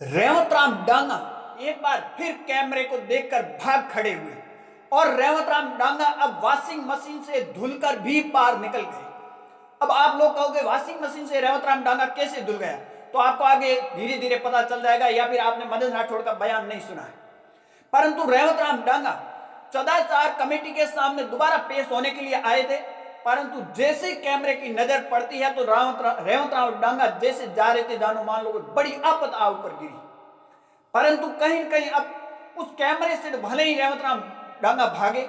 रेवत राम डांगा एक बार फिर कैमरे को देखकर भाग खड़े हुए और रेवत राम डांगा अब वॉशिंग मशीन से धुलकर भी पार निकल गए। अब आप लोग कहोगे वॉशिंग मशीन से रेवत राम डांगा कैसे धुल गया, तो आपको आगे धीरे धीरे पता चल जाएगा, या फिर आपने मदन राठौड़ का बयान नहीं सुना है। परंतु रेवत राम डांगा सदाचार कमेटी के सामने दोबारा पेश होने के लिए आए थे, परंतु जैसे कैमरे की नजर पड़ती है तो रेवत राम डांगा जैसे जा रहे थे, जानो मान लो बड़ी आफत आ ऊपर गिरी। परंतु कहीं न कहीं अब उस कैमरे से भले ही रेवत राम डांगा भागे,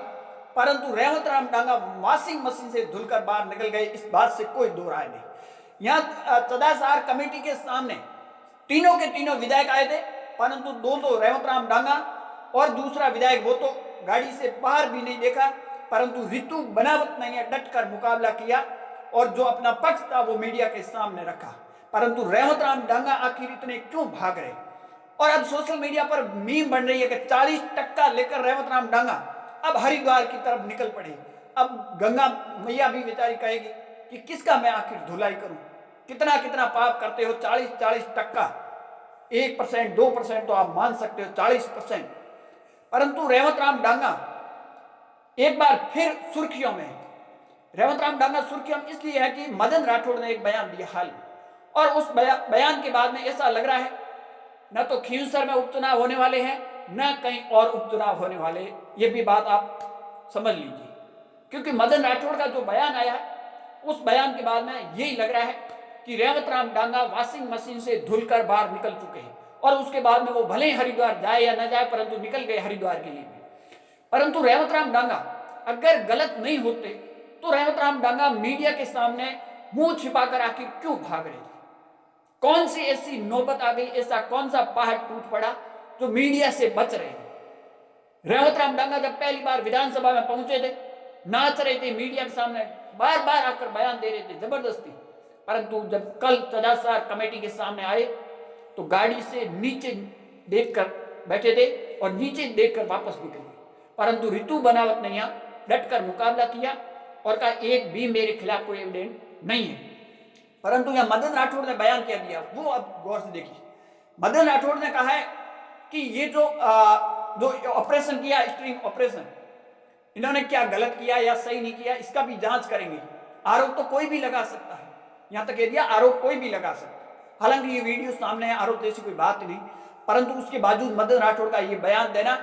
परंतु रेवत राम डांगा वॉशिंग मशीन से धुलकर बाहर निकल गए, इस बात से कोई दो राय नहीं। यहाँ सदाचार कमेटी के सामने तीनों के तीनों विधायक आए थे, परंतु दो तो रेवत राम डांगा और दूसरा विधायक वो तो गाड़ी से बाहर भी नहीं देखा, परंतु रितु बनावत ने डट कर मुकाबला किया और जो अपना पक्ष था वो मीडिया के सामने रखा। परंतु रेवत राम डांगा आखिर इतने क्यों भाग रहे? और अब सोशल मीडिया पर मीम बन रही है कि 40% लेकर रेवत राम डांगा अब हरिद्वार की तरफ निकल पड़े। अब गंगा मैया भी बेचारी कहेगी कि किसका मैं आखिर धुलाई करूं, कितना कितना पाप करते हो। 40% 1% 2% तो आप मान सकते हो, 40%। परंतु रेवत राम डांगा एक बार फिर सुर्खियों में। रेवत राम डांगा सुर्खियों में इसलिए है कि मदन राठौड़ ने एक बयान दिया हाल में, और उस बयान के बाद में ऐसा लग रहा है न तो खींवसर में उपचुनाव होने वाले हैं, न कहीं और उपचुनाव होने वाले। ये भी बात आप समझ लीजिए, क्योंकि मदन राठौड़ का जो बयान आया है उस बयान के बाद में यही लग रहा है कि रेवत राम डांगा वॉशिंग मशीन से धुलकर बाहर निकल चुके हैं, और उसके बाद में वो भले ही हरिद्वार जाए या न जाए, परंतु निकल गए हरिद्वार के लिए भी। परंतु रेवत राम डांगा अगर गलत नहीं होते तो रेवत राम डांगा मीडिया के सामने मुंह छिपाकर आखिर क्यों भाग रहे थे? कौन सी ऐसी नौबत आ गई, ऐसा कौन सा पहाड़ टूट पड़ा जो मीडिया से बच रहे हैं? रेवत राम डांगा जब पहली बार विधानसभा में पहुंचे थे, नाच रहे थे मीडिया के सामने, बार बार आकर बयान दे रहे थे जबरदस्ती, परंतु जब कल सदाचार कमेटी के सामने आए तो गाड़ी से नीचे देखकर बैठे थे और नीचे देखकर वापस निकले। परंतु रितु बनावत ने यहाँ डटकर मुकाबला किया और कहा एक भी मेरे खिलाफ कोई एविडेंस नहीं है। परंतु यहाँ मदन राठौड़ ने बयान क्या दिया वो अब गौर से देखिए। मदन राठौड़ ने कहा है कि ये जो ऑपरेशन किया, स्ट्रिंग ऑपरेशन, इन्होंने क्या गलत किया या सही नहीं किया, इसका भी जांच करेंगे। आरोप तो कोई भी लगा सकता है, यहाँ तक कह दिया आरोप कोई भी लगा सकता है। हालांकि ये वीडियो सामने है, आरोप जैसी कोई बात नहीं, परंतु उसके बावजूद मदन राठौड़ का ये बयान देना,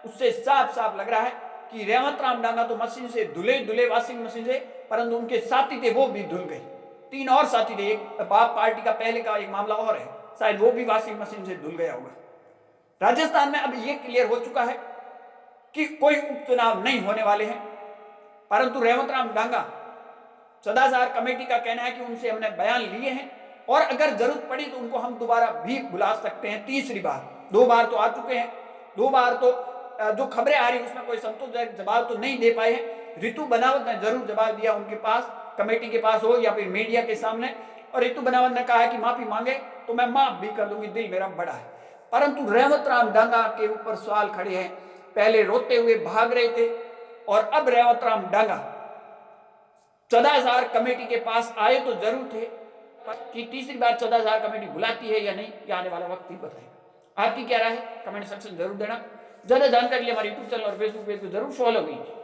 उससे साफ साफ लग रहा है कि रेवत राम डांगा तो मशीन से धुले वॉशिंग मशीन से, परंतु उनके साथी थे वो भी धुल गए। 3 और साथी थे, एक बाप पार्टी का पहले का एक मामला और है, शायद वो भी वॉशिंग मशीन से धुल गया होगा। राजस्थान में अब ये क्लियर हो चुका है कि कोई उपचुनाव नहीं होने वाले हैं, परंतु रेवत राम डांगा सदाचार कमेटी का कहना है कि उनसे हमने बयान लिए हैं और अगर जरूरत पड़ी तो उनको हम दोबारा भी बुला सकते हैं। तीसरी बार, 2 बार तो आ चुके हैं, 2 बार तो जो खबरें आ रही उसमें कोई संतोषजनक जवाब तो नहीं दे पाए हैं। रितु बनावत ने जरूर जवाब दिया उनके पास, कमेटी के पास हो या फिर मीडिया के सामने, और रितु बनावत ने कहा है कि माफी मांगे तो मैं माफ भी कर दूंगी, दिल मेरा बड़ा है। परंतु रेवत राम डांगा के ऊपर सवाल खड़े हैं। पहले रोते हुए भाग रहे थे और अब रेवत राम डांगा सदाचार कमेटी के पास आए तो जरूर थे, कि तीसरी बार सदाचार कमेटी बुलाती है या नहीं, ये आने वाला वक्त ही बताएगा। आपकी क्या राय है कमेंट सेक्शन जरूर देना। ज्यादा जानकारी के लिए हमारे यूट्यूब चैनल और फेसबुक पेज को जरूर फॉलो कीजिए।